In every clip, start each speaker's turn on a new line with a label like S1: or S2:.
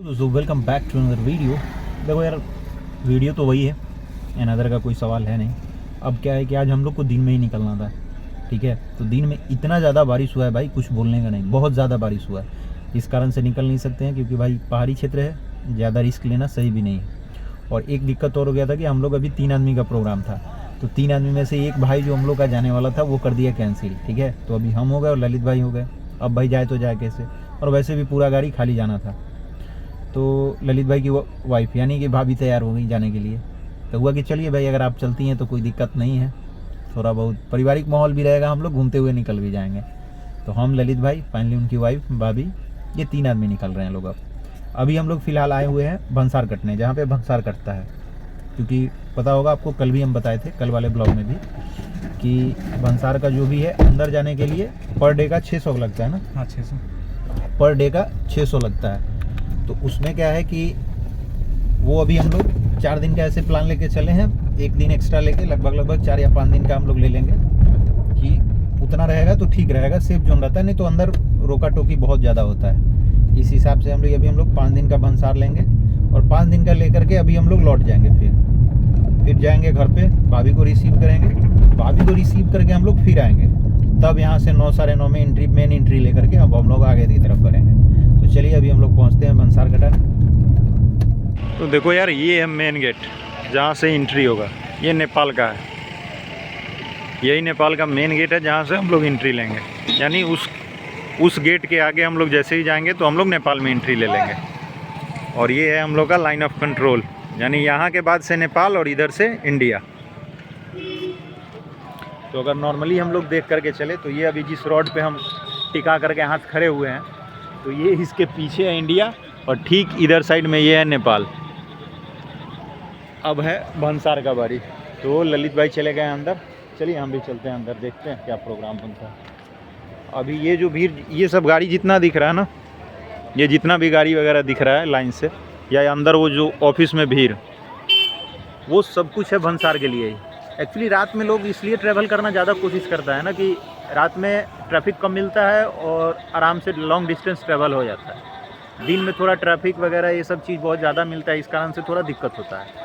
S1: So welcome back to another video. देखो यार, video तो वही है, अनदर का कोई सवाल है नहीं। अब क्या है कि आज हम लोग को दिन में ही निकलना था, ठीक है। तो दिन में इतना ज़्यादा बारिश हुआ है भाई, कुछ बोलने का नहीं, बहुत ज़्यादा बारिश हुआ है। इस कारण से निकल नहीं सकते हैं क्योंकि भाई पहाड़ी क्षेत्र है, ज़्यादा रिस्क लेना सही भी नहीं है। और एक दिक्कत और हो गया था कि हम लोग अभी 3 आदमी का प्रोग्राम था, तो 3 आदमी में से एक भाई जो हम लोग का जाने वाला था वो कर दिया कैंसिल, ठीक है। तो अभी हम हो गए और ललित भाई हो गए। अब भाई जाए तो जाए कैसे, और वैसे भी पूरा गाड़ी खाली जाना था। तो ललित भाई की वाइफ यानी कि भाभी तैयार हो गई जाने के लिए। तो हुआ कि चलिए भाई, अगर आप चलती हैं तो कोई दिक्कत नहीं है, थोड़ा बहुत पारिवारिक माहौल भी रहेगा, हम लोग घूमते हुए निकल भी जाएंगे। तो हम, ललित भाई, फाइनली उनकी वाइफ, भाभी, ये 3 आदमी निकल रहे हैं लोग। अब अभी हम लोग फ़िलहाल आए हुए हैं भंसार कटने, जहाँ पे भंसार कटता है। क्योंकि पता होगा आपको, कल भी हम बताए थे, कल वाले ब्लॉग में भी, कि भंसार का जो भी है अंदर जाने के लिए पर डे का 600 लगता है ना।
S2: हाँ, 600
S1: पर डे का 600 लगता है। तो उसमें क्या है कि वो अभी हम लोग 4 दिन का ऐसे प्लान लेके चले हैं, एक दिन एक्स्ट्रा लेके, लगभग 4 या 5 दिन का हम लोग ले लेंगे कि उतना रहेगा तो ठीक रहेगा, सेफ जोन रहता है। नहीं तो अंदर रोका टोकी बहुत ज़्यादा होता है। इस हिसाब से अभी हम लोग 5 दिन का भंसार लेंगे और 5 दिन का लेकर के अभी हम लोग लौट जाएंगे। फिर जाएंगे घर पे, भाभी को रिसीव करेंगे, भाभी को रिसीव करके हम लोग फिर आएंगे। तब यहाँ से 9, 9:30 में मेन एंट्री लेकर के अब हम लोग आगे की तरफ करेंगे। तो चलिए अभी हम लोग पहुँचते हैं भंसार कटा। तो देखो यार, ये है मेन गेट जहाँ से एंट्री होगा। ये नेपाल का है, यही नेपाल का मेन गेट है जहाँ से हम लोग एंट्री लेंगे। यानी उस गेट के आगे हम लोग जैसे ही जाएंगे तो हम लोग नेपाल में एंट्री ले लेंगे। और ये है हम लोग का लाइन ऑफ कंट्रोल, यानी यहाँ के बाद से नेपाल और इधर से इंडिया। तो अगर नॉर्मली हम लोग देख करके चले तो ये अभी जिस रोड पे हम टिका करके हाथ खड़े हुए हैं, तो ये इसके पीछे है इंडिया और ठीक इधर साइड में ये है नेपाल। अब है भंसार का बारी। तो ललित भाई चले गए अंदर, चलिए हम भी चलते हैं अंदर, देखते हैं क्या प्रोग्राम बनता है। अभी ये जो भीड़, ये सब गाड़ी जितना दिख रहा है ना, ये जितना भी गाड़ी वगैरह दिख रहा है लाइन से, या अंदर वो जो ऑफिस में भीड़, वो सब कुछ है भंसार के लिए ही। एक्चुअली रात में लोग इसलिए ट्रैवल करना ज़्यादा कोशिश करता है ना कि रात में ट्रैफिक कम मिलता है और आराम से लॉन्ग डिस्टेंस ट्रैवल हो जाता है। दिन में थोड़ा ट्रैफिक वगैरह ये सब चीज़ बहुत ज़्यादा मिलता है, इस कारण से थोड़ा दिक्कत होता है।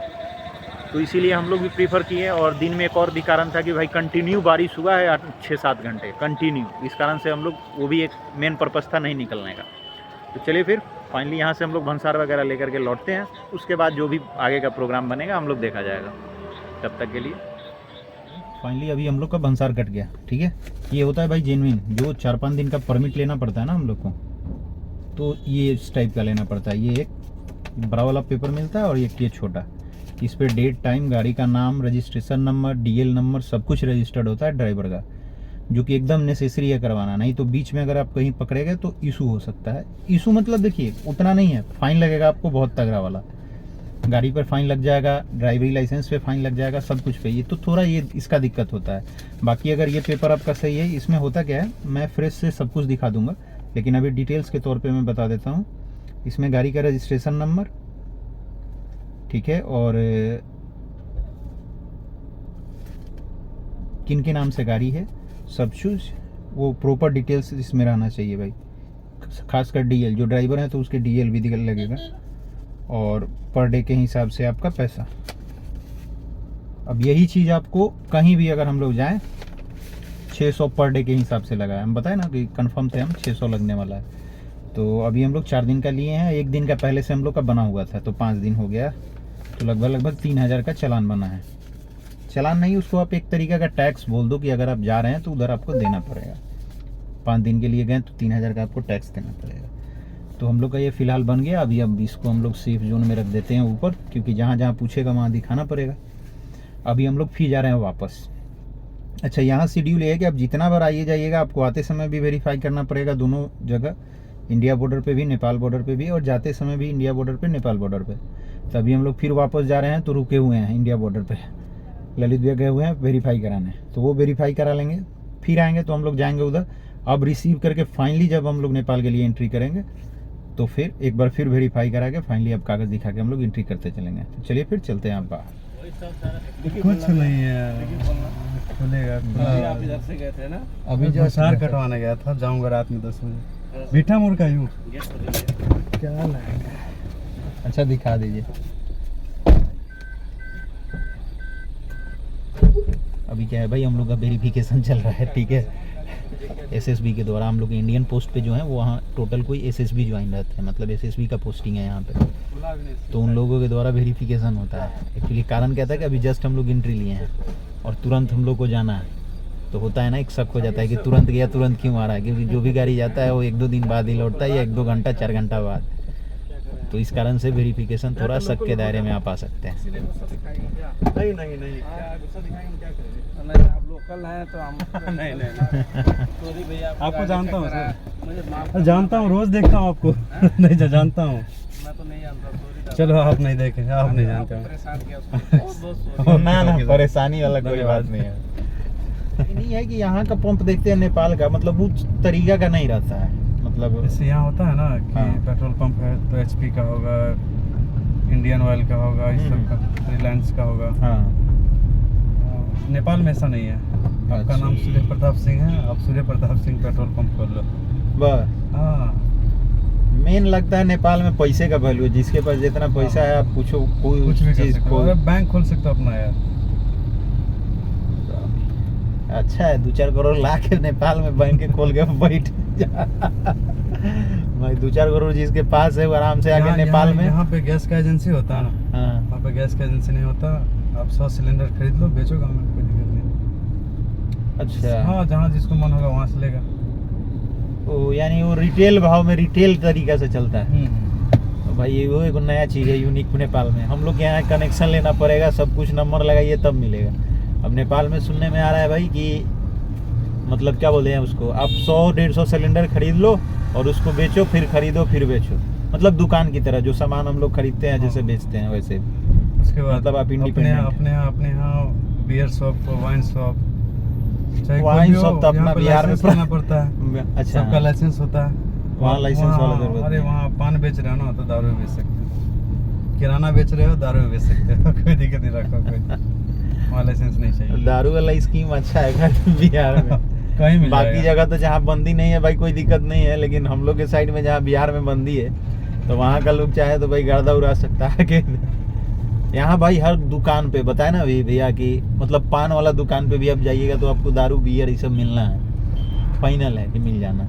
S1: तो इसीलिए हम लोग भी प्रीफर किए। और दिन में एक और भी कारण था कि भाई कंटिन्यू बारिश हुआ है 6-7 घंटे कंटिन्यू, इस कारण से हम लोग, वो भी एक मेन पर्पज़ था नहीं निकलने का। तो चलिए फिर फाइनली यहाँ से हम लोग भंसार वगैरह लेकर के लौटते हैं। उसके बाद जो भी आगे का प्रोग्राम बनेगा हम लोग देखा जाएगा। तब तक के लिए फाइनली अभी हम लोग का भंसार कट गया, ठीक है। ये होता है भाई जेन्युइन, जो 4-5 दिन का परमिट लेना पड़ता है ना हम लोग को, तो ये इस टाइप का लेना पड़ता है। ये एक बड़ा वाला पेपर मिलता है और एक ये छोटा, इस पर डेट, टाइम, गाड़ी का नाम, रजिस्ट्रेशन नंबर, डीएल नंबर, सब कुछ रजिस्टर्ड होता है ड्राइवर का, जो कि एकदम नेसेसरी है करवाना। नहीं तो बीच में अगर आप कहीं पकड़े गए तो इशू हो सकता है। इशू मतलब देखिए उतना नहीं है, फाइन लगेगा आपको बहुत तगड़ा वाला, गाड़ी पर फाइन लग जाएगा, ड्राइवरी लाइसेंस पे फाइन लग जाएगा, सब कुछ पे। ये तो थोड़ा ये इसका दिक्कत होता है। बाकी अगर ये पेपर आपका सही है, इसमें होता क्या है, मैं फ्रेश से सब कुछ दिखा दूंगा, लेकिन अभी डिटेल्स के तौर पे मैं बता देता हूँ। इसमें गाड़ी का रजिस्ट्रेशन नंबर, ठीक है, और किन के नाम से गाड़ी है, सब कुछ वो प्रॉपर डिटेल्स इसमें रहना चाहिए भाई। खासकर डीएल, जो ड्राइवर है तो उसके डीएल भी लगेगा, और पर डे के हिसाब से आपका पैसा। अब यही चीज़ आपको कहीं भी अगर हम लोग जाएं 600 पर डे के हिसाब से लगा है। हम बताए ना कि कंफर्म थे हम 600 लगने वाला है। तो अभी हम लोग 4 दिन का लिए हैं, 1 दिन का पहले से हम लोग का बना हुआ था, तो 5 दिन हो गया, तो लगभग 3000 का चालान बना है। चालान नहीं, उसको आप एक तरीके का टैक्स बोल दो कि अगर आप जा रहे हैं तो उधर आपको देना पड़ेगा। 5 दिन के लिए गए तो 3000 का आपको टैक्स देना पड़ेगा। तो हम लोग का ये फ़िलहाल बन गया। अभी अब इसको हम लोग सेफ जोन में रख देते हैं ऊपर, क्योंकि जहाँ जहाँ पूछेगा वहाँ दिखाना पड़ेगा। अभी हम लोग फिर जा रहे हैं वापस। अच्छा, यहाँ शेड्यूल ये है कि आप जितना बार आइए जाइएगा, आपको आते समय भी वेरीफाई करना पड़ेगा दोनों जगह, इंडिया बॉर्डर पे भी, नेपाल बॉर्डर पे भी, और जाते समय भी इंडिया बॉर्डर पे, नेपाल बॉर्डर पे। तो अभी हम लोग फिर वापस जा रहे हैं, तो रुके हुए हैं इंडिया बॉर्डर पे, ललित भैया गए हुए हैं वेरीफाई कराने, तो वो वेरीफाई करा लेंगे, फिर आएंगे तो हम लोग जाएंगे उधर। अब रिसीव करके फाइनली जब हम लोग नेपाल के लिए एंट्री करेंगे तो फिर एक बार फिर वेरीफाई करा के फाइनली अब कागज़ दिखा के हम लोग एंट्री करते चलेंगे। तो चलिए फिर चलते हैं आप बाहर।
S2: कुछ नहीं है, खुलेगा।
S3: आप इधर से गए थे ना?
S2: अभी जो सार कटवाने गया था, जाऊंगा रात में 10 बजे। मीठा मोड़ का यूँ क्या लाएंगे।
S1: अच्छा दिखा दीजिए। अभी क्या है भाई, हम लोग का वेरिफिकेशन चल रहा है, ठीक है। एसएसबी के द्वारा हम लोग इंडियन पोस्ट पे जो है वो वहाँ टोटल कोई एसएसबी ज्वाइन रहते हैं, मतलब एसएसबी का पोस्टिंग है यहाँ पे, तो उन लोगों के द्वारा वेरिफिकेशन होता है। एक्चुअली कारण क्या था कि अभी जस्ट हम लोग एंट्री लिए हैं और तुरंत हम लोग को जाना है, तो होता है ना, एक शक हो जाता है कि तुरंत गया तुरंत क्यों आ रहा है, क्योंकि जो भी गाड़ी जाता है वो 1-2 दिन बाद ही लौटता है या 1-2 घंटा 4 घंटा बाद, तो इस कारण से वेरिफिकेशन थोड़ा शक के दायरे में आप आ सकते हैं।
S2: नहीं नहीं नहीं
S3: नहीं आप लोकल हैं तो हम
S2: नहीं नहीं
S3: सॉरी भैया
S2: आपको जानता हूँ सर,
S3: मुझे माफ
S2: जानता हूँ, रोज देखता हूँ आपको। नहीं जानता हूँ।
S3: मैं तो नहीं जानता सॉरी
S2: चलो आप नहीं देखे, आप नहीं जानते हो।
S3: परेशान किया उसको बहुत बहुत सॉरी
S1: ना ना, परेशानी वाला कोई बात नहीं है। नहीं है कि यहाँ का पंप देखते हैं नेपाल का, मतलब उस तरीका का नहीं रहता है, मतलब
S2: जैसे यहाँ होता है ना कि
S1: हाँ।
S2: पेट्रोल पंप है तो एचपी का होगा, इंडियन ऑयल का होगा, इस सब का, रिलायंस का होगा।
S1: हाँ
S2: नेपाल में ऐसा नहीं है। आपका
S1: अच्छा।
S2: नाम सूर्य प्रताप सिंह है, आप सूर्य प्रताप सिंह पेट्रोल पंप खोल लो।
S1: बस
S2: हाँ
S1: मेन लगता है नेपाल में पैसे का वैल्यू है, जिसके पास जितना पैसा है आप पूछो कोई
S2: कुछ भी कर
S1: चीज
S2: सकते हो।
S1: को।
S2: अरे बैंक खोल सकते हो अपना यार।
S1: अच्छा है, 2-4 करोड़ ला के नेपाल में बैंक खोल के बैठ जा। भाई 2-4 करोड़ जिसके पास है वो आराम से आके नेपाल में।
S2: यहाँ पे गैस का एजेंसी होता है ना,
S1: हाँ
S2: वहाँ पे गैस का एजेंसी नहीं होता। आप 100 सिलेंडर खरीद लो, बेचो गाँव में, कोई दिक्कत नहीं।
S1: अच्छा।
S2: हाँ जहाँ जिसको मन होगा वहाँ से लेगा।
S1: ओ यानी वो रिटेल भाव में, रिटेल तरीका से चलता है। तो भाई ये वो एक नया चीज़ है, यूनिक नेपाल में। हम लोग के यहाँ कनेक्शन लेना पड़ेगा, सब कुछ नंबर लगाइए तब मिलेगा। अब नेपाल में सुनने में आ रहा है भाई कि मतलब क्या बोलते हैं उसको, आप 100-150 सिलेंडर खरीद लो और उसको बेचो, फिर खरीदो फिर बेचो, मतलब दुकान की तरह जो सामान हम लोग खरीदते हैं जैसे बेचते हैं वैसे।
S2: उसके बाद
S1: मतलब आप independent
S2: अपने यहाँ बियर शॉप, वाइन शॉप, चाहे कोई
S1: वाइन
S2: भी हो,
S1: शॉप तो अपना
S2: यहाँ पे
S1: बिहार में
S2: लाइसेंस लेना पड़ता है।
S1: अच्छा
S2: सबका लाइसेंस होता है।
S1: वहाँ लाइसेंस वाला जरूरत
S2: अरे
S1: नहीं।
S2: वहाँ पान बेच रहे हो ना तो दारू भी बेच सकते हो, किराना बेच रहे हो दारू भी बेच सकते हो। कोई दिक्कत नहीं, रखो कोई, वहाँ लाइसेंस नहीं चाहिए।
S1: दारू वाला स्कीम अच्छा है भाई बिहार में।
S2: कहीं मिल
S1: बाकी
S2: जाएगा।
S1: जगह तो जहाँ बंदी नहीं है भाई कोई दिक्कत नहीं है, लेकिन हम लोग के साइड में जहाँ बिहार में बंदी है तो वहाँ का लोग चाहे तो भाई गर्दा उड़ा सकता है कि यहाँ भाई हर दुकान पे बताए ना अभी भैया कि मतलब पान वाला दुकान पे भी आप जाइएगा तो आपको दारू बियर ये सब मिलना है, फाइनल है कि मिल जाना।